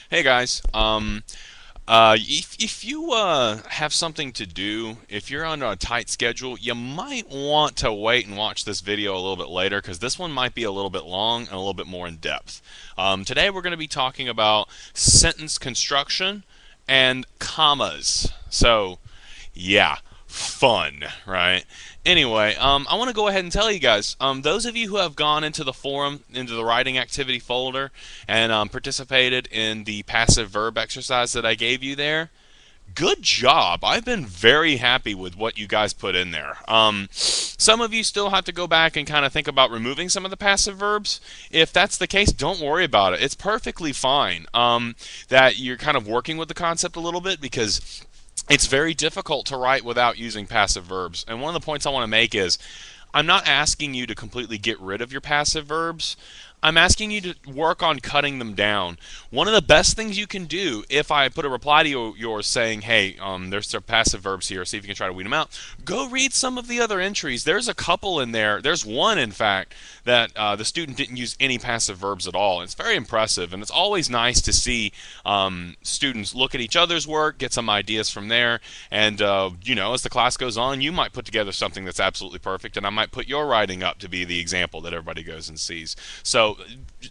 Hey guys, if you have something to do, if you're on a tight schedule, you might want to wait and watch this video a little bit later because this one might be a little bit long and a little bit more in depth. Today we're going to be talking about sentence construction and commas. So, yeah, fun, right? Anyway, I want to go ahead and tell you guys, those of you who have gone into the forum, into the writing activity folder, and participated in the passive verb exercise that I gave you there, good job. I've been very happy with what you guys put in there. Some of you still have to go back and kind of think about removing some of the passive verbs. If that's the case, don't worry about it. It's perfectly fine that you're kind of working with the concept a little bit because it's very difficult to write without using passive verbs. And one of the points I want to make is I'm not asking you to completely get rid of your passive verbs. I'm asking you to work on cutting them down. One of the best things you can do, if I put a reply to yours saying, hey, there's some passive verbs here, see if you can try to weed them out, go read some of the other entries. There's a couple in there. There's one, in fact, that the student didn't use any passive verbs at all. It's very impressive, and it's always nice to see students look at each other's work, get some ideas from there, and, as the class goes on, you might put together something that's absolutely perfect, and I might put your writing up to be the example that everybody goes and sees. So,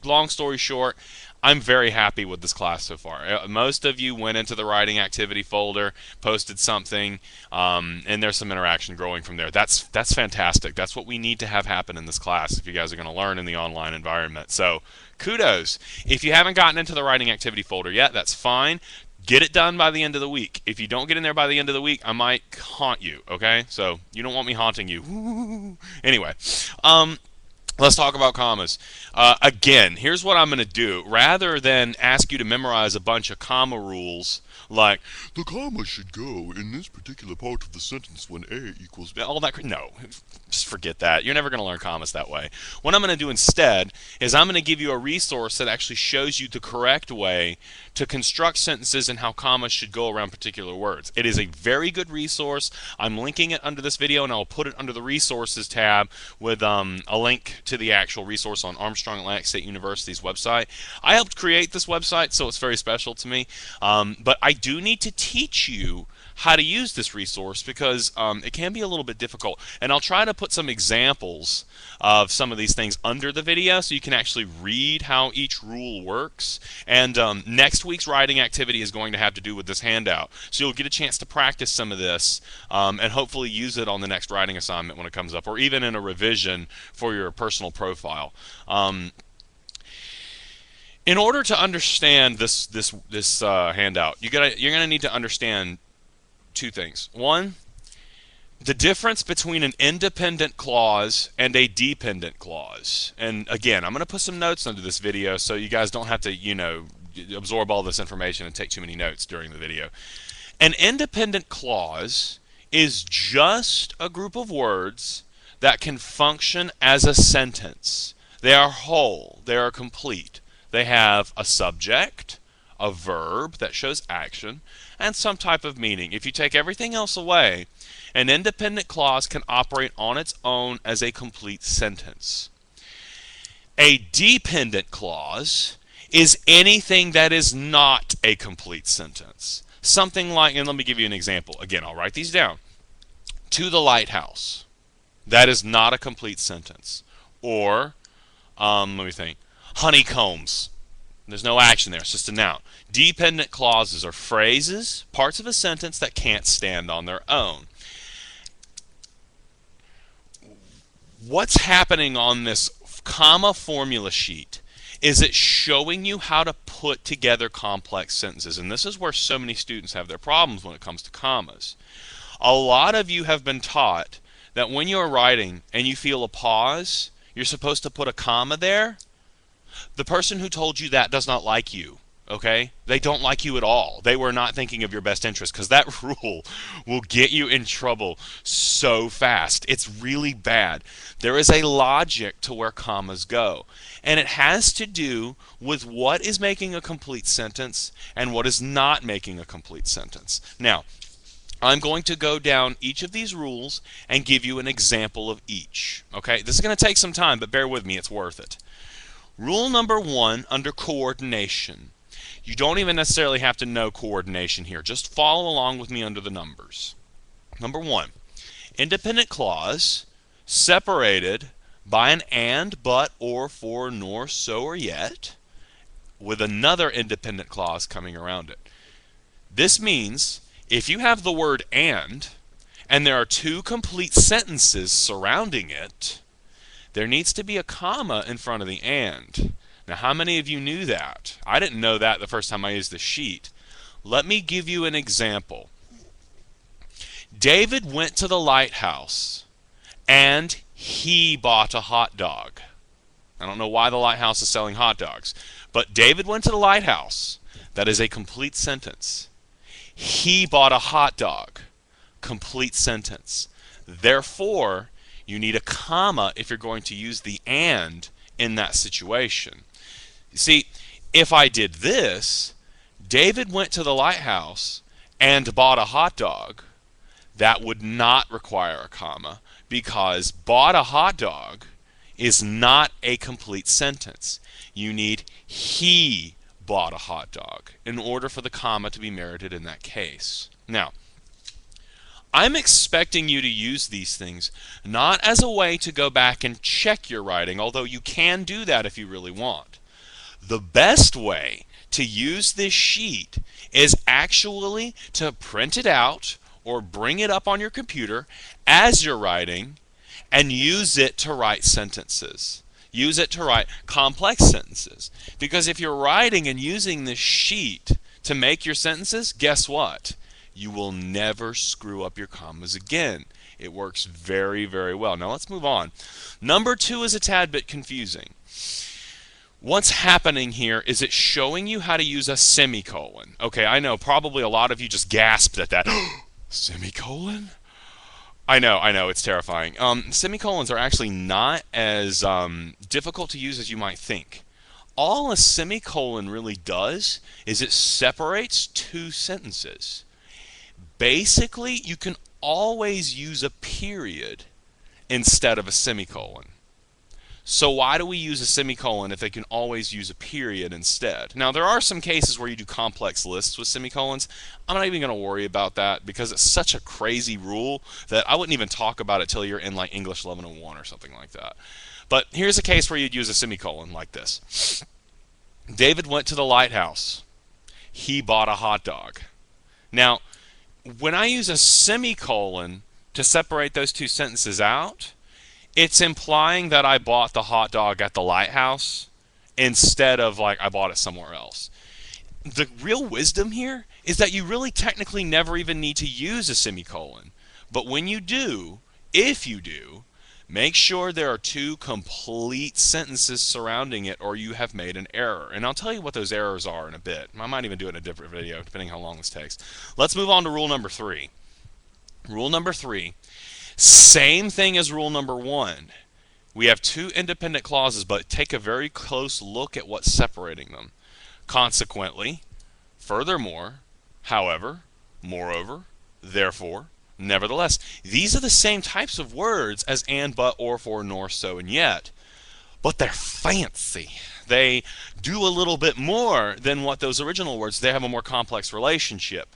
long story short, I'm very happy with this class so far. Most of you went into the writing activity folder, posted something, and there's some interaction growing from there. That's fantastic. That's what we need to have happen in this class if you guys are going to learn in the online environment. So, kudos. If you haven't gotten into the writing activity folder yet, that's fine. Get it done by the end of the week. If you don't get in there by the end of the week, I might haunt you, okay? So, you don't want me haunting you. Anyway, let's talk about commas. Again, here's what I'm going to do. Rather than ask you to memorize a bunch of comma rules like the comma should go in this particular part of the sentence when A equals B, all that. No, just forget that. You're never going to learn commas that way. What I'm going to do instead is I'm going to give you a resource that actually shows you the correct way to construct sentences and how commas should go around particular words. It is a very good resource. I'm linking it under this video, and I'll put it under the resources tab with a link to the actual resource on Armstrong Atlantic State University's website. I helped create this website, so it's very special to me. But I do need to teach you how to use this resource because it can be a little bit difficult. And I'll try to put some examples of some of these things under the video so you can actually read how each rule works. And next week's writing activity is going to have to do with this handout. So you'll get a chance to practice some of this and hopefully use it on the next writing assignment when it comes up, or even in a revision for your personal profile. In order to understand this handout, you're gonna need to understand two things. One, the difference between an independent clause and a dependent clause. And again, I'm going to put some notes under this video so you guys don't have to, absorb all this information and take too many notes during the video. An independent clause is just a group of words that can function as a sentence. They are whole, they are complete. They have a subject, a verb that shows action, and some type of meaning. If you take everything else away, an independent clause can operate on its own as a complete sentence. A dependent clause is anything that is not a complete sentence. Something like, and let me give you an example. Again, I'll write these down. To the lighthouse. That is not a complete sentence. Or, let me think. Honeycombs. There's no action there. It's just a noun. Dependent clauses are phrases, parts of a sentence that can't stand on their own. What's happening on this comma formula sheet is it showing you how to put together complex sentences. And this is where so many students have their problems when it comes to commas. A lot of you have been taught that when you're writing and you feel a pause, you're supposed to put a comma there. The person who told you that does not like you, okay? They don't like you at all. They were not thinking of your best interest because that rule will get you in trouble so fast. It's really bad. There is a logic to where commas go, and it has to do with what is making a complete sentence and what is not making a complete sentence. Now, I'm going to go down each of these rules and give you an example of each. Okay, this is going to take some time, but bear with me, it's worth it. Rule number one under coordination. You don't even necessarily have to know coordination here. Just follow along with me under the numbers. Number 1, independent clause separated by an and, but, or, for, nor, so, or yet, with another independent clause coming around it. This means if you have the word and there are two complete sentences surrounding it, there needs to be a comma in front of the and. Now, how many of you knew that? I didn't know that the first time I used the sheet. Let me give you an example. David went to the lighthouse and he bought a hot dog. I don't know why the lighthouse is selling hot dogs, but David went to the lighthouse. That is a complete sentence. He bought a hot dog. Complete sentence. Therefore, you need a comma if you're going to use the and in that situation. You see, if I did this, David went to the lighthouse and bought a hot dog, that would not require a comma because bought a hot dog is not a complete sentence. You need he bought a hot dog in order for the comma to be merited in that case. Now, I'm expecting you to use these things not as a way to go back and check your writing, although you can do that if you really want. The best way to use this sheet is actually to print it out or bring it up on your computer as you're writing and use it to write sentences. Use it to write complex sentences. Because if you're writing and using this sheet to make your sentences, guess what? You will never screw up your commas again. It works very, very well. Now let's move on. Number 2 is a tad bit confusing. What's happening here is it's showing you how to use a semicolon. Okay, I know probably a lot of you just gasped at that. Semicolon? I know, it's terrifying. Semicolons are actually not as difficult to use as you might think. All a semicolon really does is it separates two sentences. Basically, you can always use a period instead of a semicolon. So why do we use a semicolon if they can always use a period instead? Now, there are some cases where you do complex lists with semicolons. I'm not even going to worry about that because it's such a crazy rule that I wouldn't even talk about it till you're in like English 1101 or something like that. But here's a case where you'd use a semicolon like this. David went to the lighthouse. He bought a hot dog. Now, when I use a semicolon to separate those two sentences out, it's implying that I bought the hot dog at the lighthouse instead of like I bought it somewhere else. The real wisdom here is that you really technically never even need to use a semicolon. But when you do, if you do, make sure there are two complete sentences surrounding it or you have made an error. And I'll tell you what those errors are in a bit. I might even do it in a different video depending how long this takes. Let's move on to rule number 3. Rule number 3. Same thing as rule number 1. We have two independent clauses, but take a very close look at what's separating them. Consequently, furthermore, however, moreover, therefore, nevertheless. These are the same types of words as and, but, or, for, nor, so, and yet, but they're fancy. They do a little bit more than what those original words. They have a more complex relationship.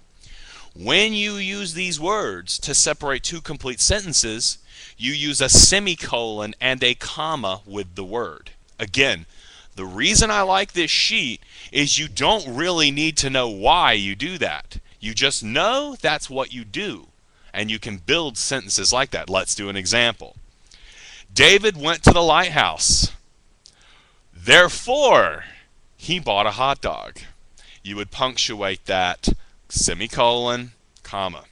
When you use these words to separate two complete sentences, you use a semicolon and a comma with the word. Again, the reason I like this sheet is you don't really need to know why you do that. You just know that's what you do, and you can build sentences like that. Let's do an example. David went to the lighthouse. Therefore, he bought a hot dog. You would punctuate that semicolon, comma.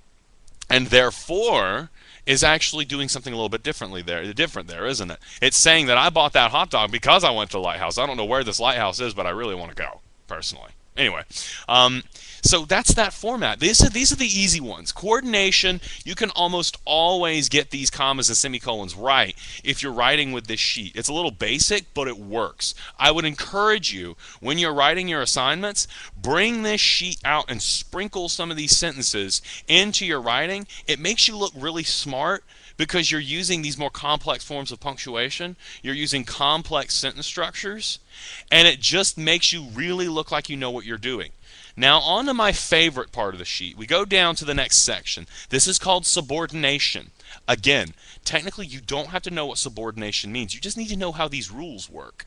And therefore is actually doing something a little bit different there, isn't it? It's saying that I bought that hot dog because I went to the lighthouse. I don't know where this lighthouse is, but I really want to go, personally. Anyway, so that's that format. These are the easy ones. Coordination, you can almost always get these commas and semicolons right if you're writing with this sheet. It's a little basic, but it works. I would encourage you, when you're writing your assignments, bring this sheet out and sprinkle some of these sentences into your writing. It makes you look really smart because you're using these more complex forms of punctuation. You're using complex sentence structures, and it just makes you really look like you know what you're doing. Now, on to my favorite part of the sheet. We go down to the next section. This is called subordination. Again, technically you don't have to know what subordination means. You just need to know how these rules work.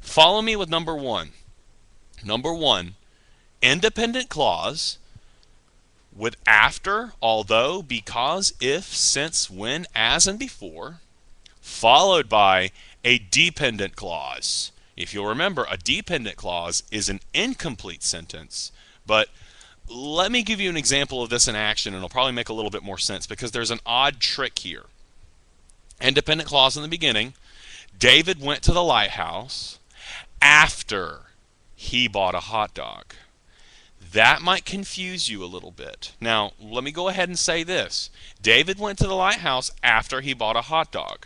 Follow me with number one. Number one, independent clause with after, although, because, if, since, when, as, and before, followed by a dependent clause. If you'll remember, a dependent clause is an incomplete sentence, but let me give you an example of this in action, and it'll probably make a little bit more sense because there's an odd trick here. Independent clause in the beginning. David went to the lighthouse after he bought a hot dog. That might confuse you a little bit. Now, let me go ahead and say this. David went to the lighthouse after he bought a hot dog.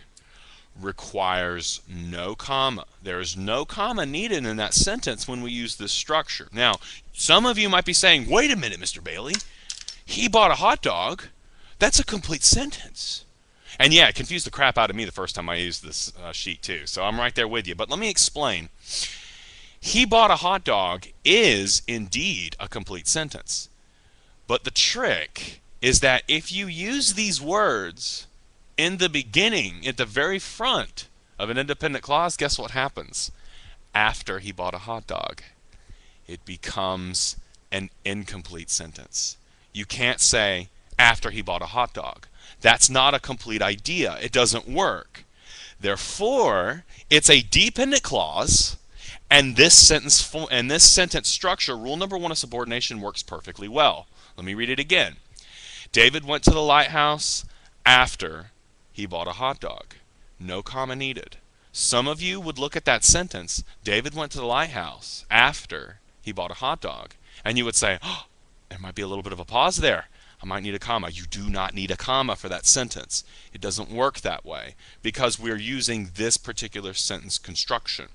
Requires no comma. There is no comma needed in that sentence when we use this structure. Now, some of you might be saying, wait a minute, Mr. Bailey. He bought a hot dog. That's a complete sentence. And yeah, it confused the crap out of me the first time I used this sheet too. So I'm right there with you. But let me explain. He bought a hot dog is indeed a complete sentence. But the trick is that if you use these words in the beginning, at the very front of an independent clause, guess what happens? After he bought a hot dog, it becomes an incomplete sentence. You can't say after he bought a hot dog. That's not a complete idea. It doesn't work. Therefore, it's a dependent clause. And this sentence structure, rule number one of subordination, works perfectly well. Let me read it again. David went to the lighthouse after he bought a hot dog. No comma needed. Some of you would look at that sentence, David went to the lighthouse after he bought a hot dog, and you would say, oh, there might be a little bit of a pause there. I might need a comma. You do not need a comma for that sentence. It doesn't work that way because we're using this particular sentence construction.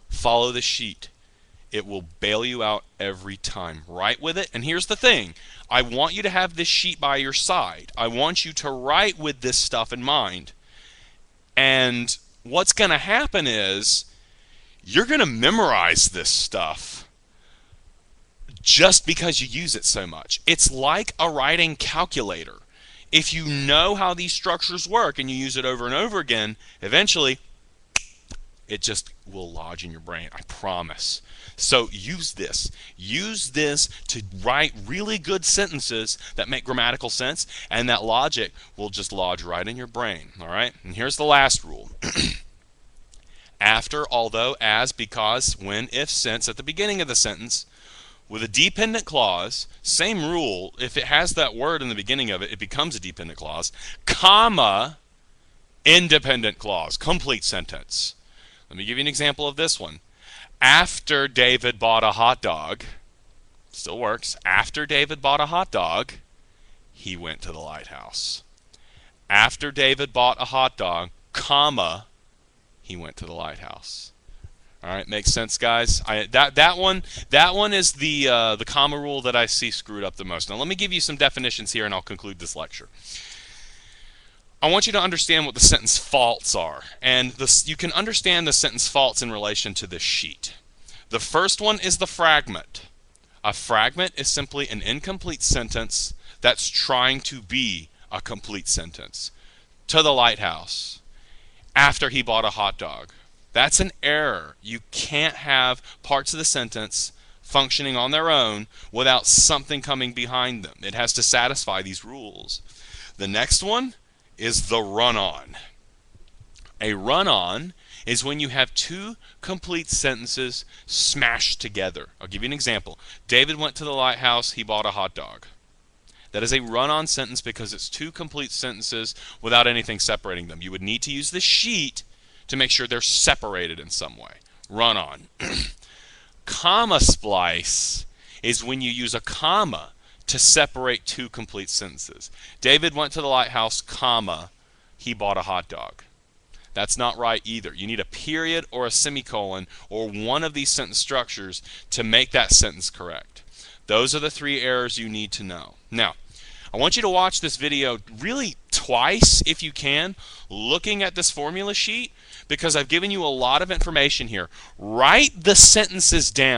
Follow the sheet. It will bail you out every time. Write with it. And here's the thing. I want you to have this sheet by your side. I want you to write with this stuff in mind. And what's going to happen is you're going to memorize this stuff just because you use it so much. It's like a writing calculator. If you know how these structures work and you use it over and over again, eventually it just will lodge in your brain, I promise. So use this. Use this to write really good sentences that make grammatical sense, and that logic will just lodge right in your brain. All right? And here's the last rule. After, although, as, because, when, if, since at the beginning of the sentence, with a dependent clause, same rule. If it has that word in the beginning of it, it becomes a dependent clause, comma, independent clause, complete sentence. Let me give you an example of this one. After David bought a hot dog, still works. After David bought a hot dog, he went to the lighthouse. After David bought a hot dog, comma, he went to the lighthouse. All right, makes sense, guys. That one is the comma rule that I see screwed up the most. Now let me give you some definitions here, and I'll conclude this lecture. I want you to understand what the sentence faults are, and you can understand the sentence faults in relation to this sheet. The first one is the fragment. A fragment is simply an incomplete sentence that's trying to be a complete sentence. To the lighthouse, after he bought a hot dog. That's an error. You can't have parts of the sentence functioning on their own without something coming behind them. It has to satisfy these rules. The next one is the run-on. A run-on is when you have two complete sentences smashed together. I'll give you an example. David went to the lighthouse, he bought a hot dog. That is a run-on sentence because it's two complete sentences without anything separating them. You would need to use the sheet to make sure they're separated in some way. Run-on. Comma splice is when you use a comma to separate two complete sentences. David went to the lighthouse, comma, he bought a hot dog. That's not right either. You need a period or a semicolon or one of these sentence structures to make that sentence correct. Those are the three errors you need to know. Now, I want you to watch this video really twice if you can, looking at this formula sheet, because I've given you a lot of information here. Write the sentences down.